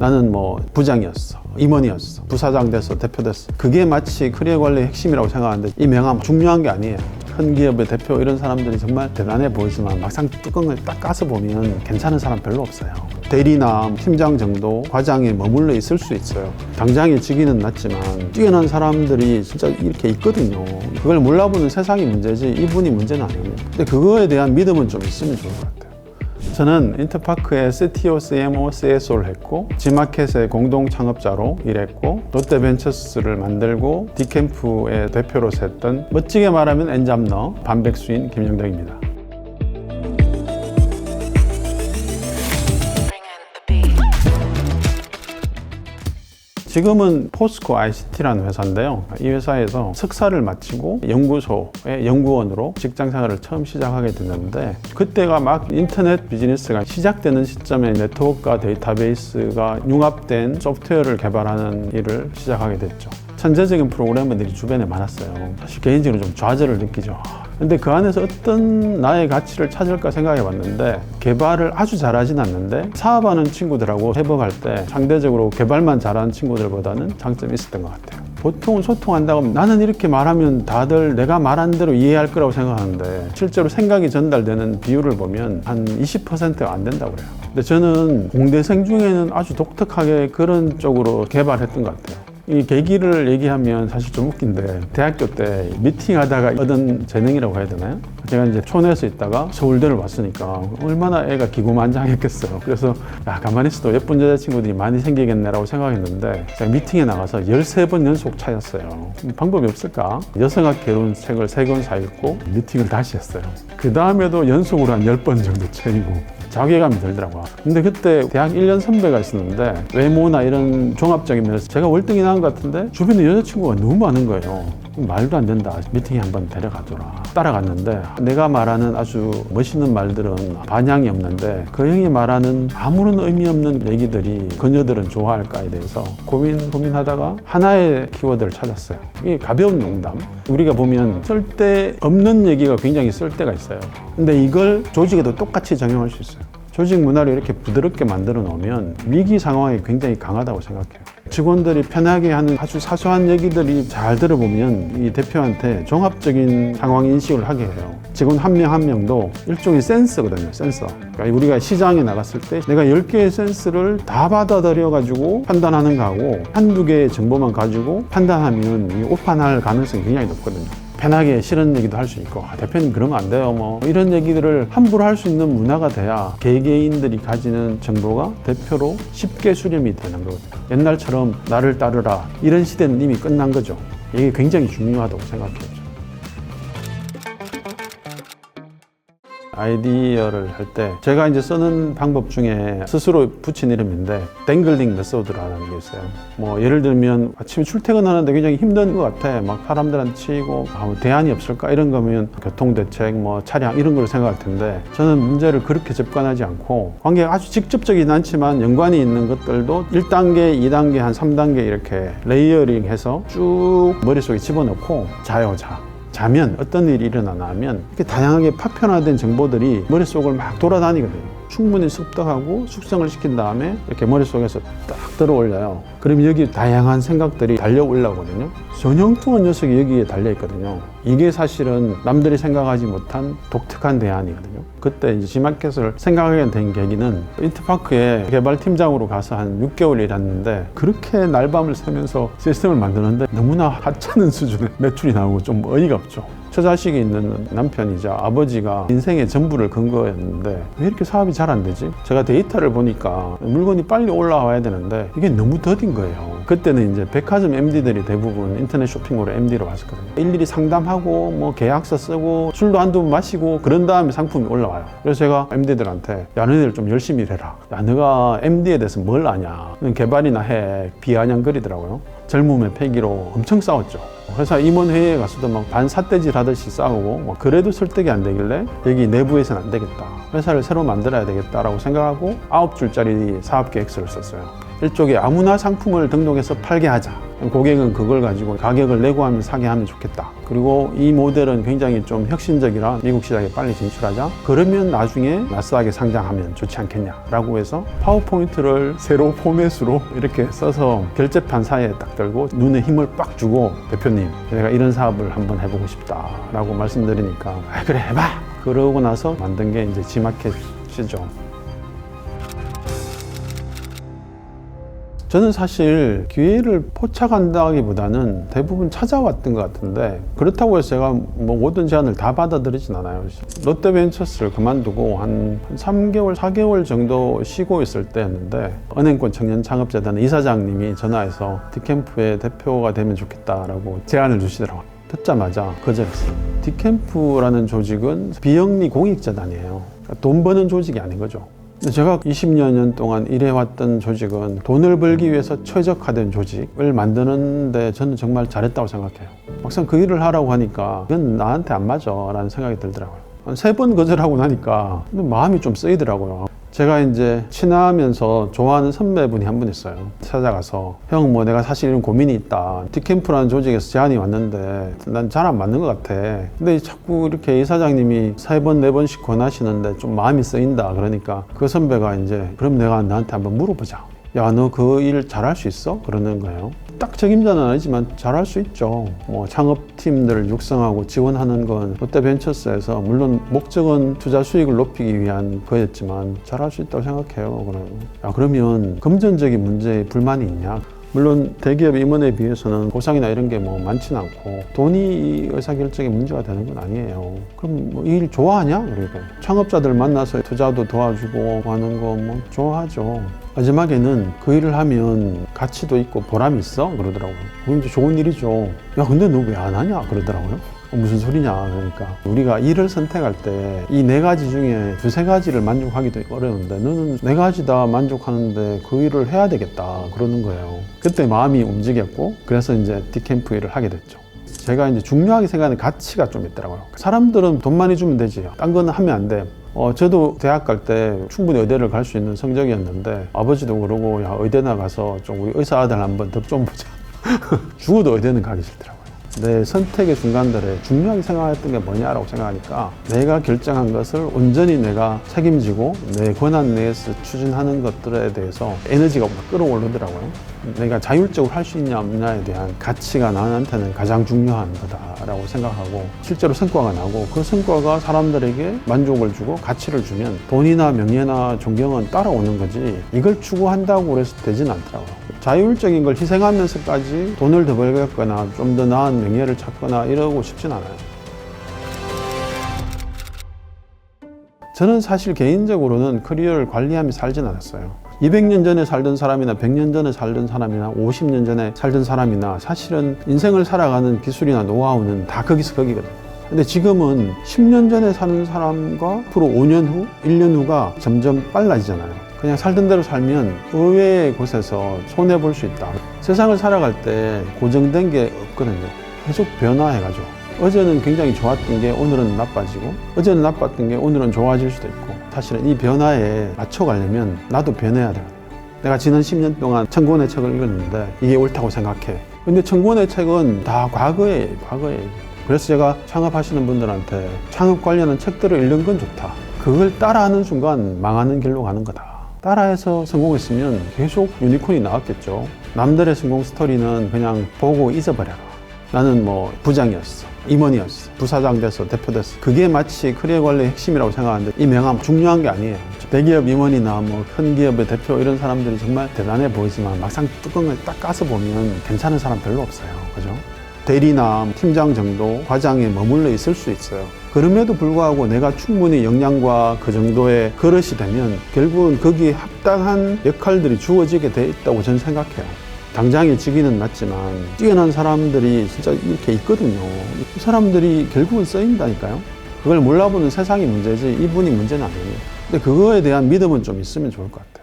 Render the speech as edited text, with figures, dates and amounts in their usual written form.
나는 뭐 부장이었어, 임원이었어, 부사장 됐어, 대표 됐어. 그게 마치 커리어 관리의 핵심이라고 생각하는데 이 명함 중요한 게 아니에요. 큰 기업의 대표 이런 사람들이 정말 대단해 보이지만 막상 뚜껑을 딱 까서 보면 괜찮은 사람 별로 없어요. 대리나 팀장 정도 과장에 머물러 있을 수 있어요. 당장의 직위는 낮지만 뛰어난 사람들이 진짜 이렇게 있거든요. 그걸 몰라보는 세상이 문제지 이분이 문제는 아니에요. 근데 그거에 대한 믿음은 좀 있으면 좋을 것 같아요. 저는 인터파크의 CTO, CMO, CSO를 했고 G마켓의 공동 창업자로 일했고 롯데벤처스를 만들고 디캠프의 대표로서 했던 멋지게 말하면 엔잡러 반백수인 김영덕입니다. 지금은 포스코 ICT라는 회사인데요. 이 회사에서 석사를 마치고 연구소의 연구원으로 직장생활을 처음 시작하게 됐는데 그때가 막 인터넷 비즈니스가 시작되는 시점에 네트워크와 데이터베이스가 융합된 소프트웨어를 개발하는 일을 시작하게 됐죠. 천재적인 프로그래머들이 주변에 많았어요. 사실 개인적으로 좀 좌절을 느끼죠. 근데 그 안에서 어떤 나의 가치를 찾을까 생각해 봤는데 개발을 아주 잘하진 않는데 사업하는 친구들하고 협업할 때 상대적으로 개발만 잘하는 친구들보다는 장점이 있었던 것 같아요. 보통 소통한다고 하면 나는 이렇게 말하면 다들 내가 말한 대로 이해할 거라고 생각하는데 실제로 생각이 전달되는 비율을 보면 한 20%가 안 된다고 그래요. 근데 저는 공대생 중에는 아주 독특하게 그런 쪽으로 개발했던 것 같아요. 이 계기를 얘기하면 사실 좀 웃긴데 대학교 때 미팅하다가 얻은 재능이라고 해야 되나요? 제가 이제 촌에서 있다가 서울대를 왔으니까 얼마나 애가 기고만장했겠어요. 그래서 가만히 있어도 예쁜 여자친구들이 많이 생기겠네라고 생각했는데 제가 미팅에 나가서 13번 연속 차였어요. 방법이 없을까? 여성학 개론 책을 3권 사입고 미팅을 다시 했어요. 그 다음에도 연속으로 한 10번 정도 차이고 자괴감이 들더라고요. 근데 그때 대학 1년 선배가 있었는데 외모나 이런 종합적인 면에서 제가 월등히 나은 것 같은데 주변에 여자친구가 너무 많은 거예요. 말도 안 된다. 미팅에 한번 데려가더라. 따라갔는데 내가 말하는 아주 멋있는 말들은 반향이 없는데 그 형이 말하는 아무런 의미 없는 얘기들이 그녀들은 좋아할까에 대해서 고민하다가 하나의 키워드를 찾았어요. 이게 가벼운 농담. 우리가 보면 쓸데없는 얘기가 굉장히 쓸데가 있어요. 근데 이걸 조직에도 똑같이 적용할 수 있어요. 조직 문화를 이렇게 부드럽게 만들어 놓으면 위기 상황이 굉장히 강하다고 생각해요. 직원들이 편하게 하는 아주 사소한 얘기들이 잘 들어보면 이 대표한테 종합적인 상황 인식을 하게 해요. 직원 한 명 한 명도 일종의 센서거든요. 센서. 그러니까 우리가 시장에 나갔을 때 내가 10개의 센스를 다 받아들여 가지고 판단하는 거하고 한두 개의 정보만 가지고 판단하면 이 오판할 가능성이 굉장히 높거든요. 편하게 싫은 얘기도 할 수 있고 대표님 그러면 안 돼요 뭐 이런 얘기들을 함부로 할 수 있는 문화가 돼야 개개인들이 가지는 정보가 대표로 쉽게 수렴이 되는 거거든요. 옛날처럼 나를 따르라 이런 시대는 이미 끝난 거죠. 이게 굉장히 중요하다고 생각해요. 아이디어를 할 때 제가 이제 쓰는 방법 중에 스스로 붙인 이름인데 댕글링 메소드라는 게 있어요. 뭐 예를 들면 아침에 출퇴근하는데 굉장히 힘든 것 같아. 막 사람들한테 치이고 대안이 없을까 이런 거면 교통대책, 뭐 차량 이런 걸 생각할 텐데 저는 문제를 그렇게 접근하지 않고 관계가 아주 직접적이진 않지만 연관이 있는 것들도 1단계, 2단계, 한 3단계 이렇게 레이어링해서 쭉 머릿속에 집어넣고 자면 어떤 일이 일어나나 하면 이렇게 다양하게 파편화된 정보들이 머릿속을 막 돌아다니거든요. 충분히 습득하고 숙성을 시킨 다음에 이렇게 머릿속에서 딱 들어올려요. 그럼 여기 다양한 생각들이 달려 올라오거든요. 전형통한 녀석이 여기에 달려 있거든요. 이게 사실은 남들이 생각하지 못한 독특한 대안이거든요. 그때 이제 G마켓을 생각하게 된 계기는 인터파크에 개발팀장으로 가서 한 6개월 일했는데 그렇게 날밤을 새면서 시스템을 만드는데 너무나 하찮은 수준의 매출이 나오고 좀 어이가 없죠. 처자식이 있는 남편이자 아버지가 인생의 전부를 건 거였는데 왜 이렇게 사업이 잘 안 되지? 제가 데이터를 보니까 물건이 빨리 올라와야 되는데 이게 너무 더딘 거예요. 그때는 이제 백화점 MD들이 대부분 인터넷 쇼핑몰에 MD로 왔었거든요. 일일이 상담하고 뭐 계약서 쓰고 술도 한두 번 마시고 그런 다음에 상품이 올라와요. 그래서 제가 MD들한테 야 너희들 좀 열심히 일해라. 야 너가 MD에 대해서 뭘 아냐. 개발이나 해. 비아냥거리더라고요. 젊음의 패기로 엄청 싸웠죠. 회사 임원회의에 가서도 막 반삿대질 하듯이 싸우고 그래도 설득이 안 되길래 여기 내부에서는 안 되겠다. 회사를 새로 만들어야 되겠다라고 생각하고 9줄짜리 사업계획서를 썼어요. 일종의 아무나 상품을 등록해서 팔게 하자. 고객은 그걸 가지고 가격을 내고하면 사게 하면 좋겠다. 그리고 이 모델은 굉장히 좀 혁신적이라 미국 시장에 빨리 진출하자. 그러면 나중에 나스닥에 상장하면 좋지 않겠냐라고 해서 파워포인트를 세로 포맷으로 이렇게 써서 결제판 사이에 딱 들고 눈에 힘을 빡 주고 대표님 내가 이런 사업을 한번 해보고 싶다라고 말씀드리니까 아, 그래 해봐. 그러고 나서 만든 게 이제 지마켓이죠. 저는 사실 기회를 포착한다기보다는 대부분 찾아왔던 것 같은데 그렇다고 해서 제가 뭐 모든 제안을 다 받아들이진 않아요. 롯데벤처스를 그만두고 한 3개월, 4개월 정도 쉬고 있을 때였는데 은행권 청년 창업재단 이사장님이 전화해서 디캠프의 대표가 되면 좋겠다라고 제안을 주시더라고요. 듣자마자 거절했어요. 디캠프라는 조직은 비영리 공익재단이에요. 그러니까 돈 버는 조직이 아닌 거죠. 제가 20여 년 동안 일해왔던 조직은 돈을 벌기 위해서 최적화된 조직을 만드는데 저는 정말 잘했다고 생각해요. 막상 그 일을 하라고 하니까 이건 나한테 안 맞아 라는 생각이 들더라고요. 한 3번 거절하고 나니까 마음이 좀 쓰이더라고요. 제가 이제 친하면서 좋아하는 선배분이 한 분 있어요. 찾아가서 형 뭐 내가 사실 이런 고민이 있다. 디캠프라는 조직에서 제안이 왔는데 난 잘 안 맞는 것 같아. 근데 자꾸 이렇게 이사장님이 3번, 4번씩 권하시는데 좀 마음이 쓰인다. 그러니까 그 선배가 이제 그럼 내가 너한테 한번 물어보자. 야, 너 그 일 잘할 수 있어? 그러는 거예요. 딱 책임자는 아니지만 잘할 수 있죠. 뭐 창업팀들을 육성하고 지원하는 건 롯데벤처스에서 물론 목적은 투자 수익을 높이기 위한 거였지만 잘할 수 있다고 생각해요. 야, 그러면 금전적인 문제에 불만이 있냐? 물론 대기업 임원에 비해서는 보상이나 이런 게 뭐 많지는 않고 돈이 의사결정에 문제가 되는 건 아니에요. 그럼 뭐 이 일 좋아하냐? 그러니까 창업자들 만나서 투자도 도와주고 하는 거 뭐 좋아하죠. 마지막에는 그 일을 하면 가치도 있고 보람이 있어? 그러더라고요. 그건 이제 좋은 일이죠. 야, 근데 너 왜 안 하냐? 그러더라고요. 무슨 소리냐? 그러니까 우리가 일을 선택할 때 이 4가지 중에 2-3가지를 만족하기도 어려운데 너는 4가지 다 만족하는데 그 일을 해야 되겠다 그러는 거예요. 그때 마음이 움직였고 그래서 이제 디캠프 일을 하게 됐죠. 제가 이제 중요하게 생각하는 가치가 좀 있더라고요. 사람들은 돈 많이 주면 되지. 딴 거는 하면 안 돼. 저도 대학 갈 때 충분히 의대를 갈 수 있는 성적이었는데 아버지도 그러고 야 의대 나가서 좀 우리 의사 아들 한번 더 좀 보자. 죽어도 의대는 가기 싫더라고요. 내 선택의 순간들에 중요하게 생각했던 게 뭐냐라고 생각하니까 내가 결정한 것을 온전히 내가 책임지고 내 권한 내에서 추진하는 것들에 대해서 에너지가 막 끌어오르더라고요. 내가 자율적으로 할 수 있냐 없냐에 대한 가치가 나한테는 가장 중요한 거다라고 생각하고 실제로 성과가 나고 그 성과가 사람들에게 만족을 주고 가치를 주면 돈이나 명예나 존경은 따라오는 거지 이걸 추구한다고 해서 되진 않더라고요. 자율적인 걸 희생하면서까지 돈을 더 벌겠거나 좀 더 나은 명예를 찾거나 이러고 싶진 않아요. 저는 사실 개인적으로는 커리어를 관리하며 살진 않았어요. 200년 전에 살던 사람이나 100년 전에 살던 사람이나 50년 전에 살던 사람이나 사실은 인생을 살아가는 기술이나 노하우는 다 거기서 거기거든요. 근데 지금은 10년 전에 사는 사람과 앞으로 5년 후, 1년 후가 점점 빨라지잖아요. 그냥 살던 대로 살면 의외의 곳에서 손해볼 수 있다. 세상을 살아갈 때 고정된 게 없거든요. 계속 변화해가지고 어제는 굉장히 좋았던 게 오늘은 나빠지고 어제는 나빴던 게 오늘은 좋아질 수도 있고 사실은 이 변화에 맞춰가려면 나도 변해야 돼요. 내가 지난 10년 동안 천권의 책을 읽었는데 이게 옳다고 생각해. 근데 천권의 책은 다 과거에 그래서 제가 창업하시는 분들한테 창업 관련한 책들을 읽는 건 좋다. 그걸 따라하는 순간 망하는 길로 가는 거다. 따라해서 성공했으면 계속 유니콘이 나왔겠죠. 남들의 성공 스토리는 그냥 보고 잊어버려라. 나는 뭐 부장이었어, 임원이었어, 부사장 됐어, 대표 됐어. 그게 마치 커리어 관리의 핵심이라고 생각하는데 이 명함 중요한 게 아니에요. 대기업 임원이나 뭐 큰 기업의 대표 이런 사람들이 정말 대단해 보이지만 막상 뚜껑을 딱 까서 보면 괜찮은 사람 별로 없어요. 그죠? 대리나 팀장 정도 과장에 머물러 있을 수 있어요. 그럼에도 불구하고 내가 충분히 역량과 그 정도의 그릇이 되면 결국은 거기에 합당한 역할들이 주어지게 돼 있다고 저는 생각해요. 당장의 직위는 낮지만 뛰어난 사람들이 진짜 이렇게 있거든요. 이 사람들이 결국은 쓰인다니까요. 그걸 몰라보는 세상이 문제지 이분이 문제는 아니에요. 근데 그거에 대한 믿음은 좀 있으면 좋을 것 같아요.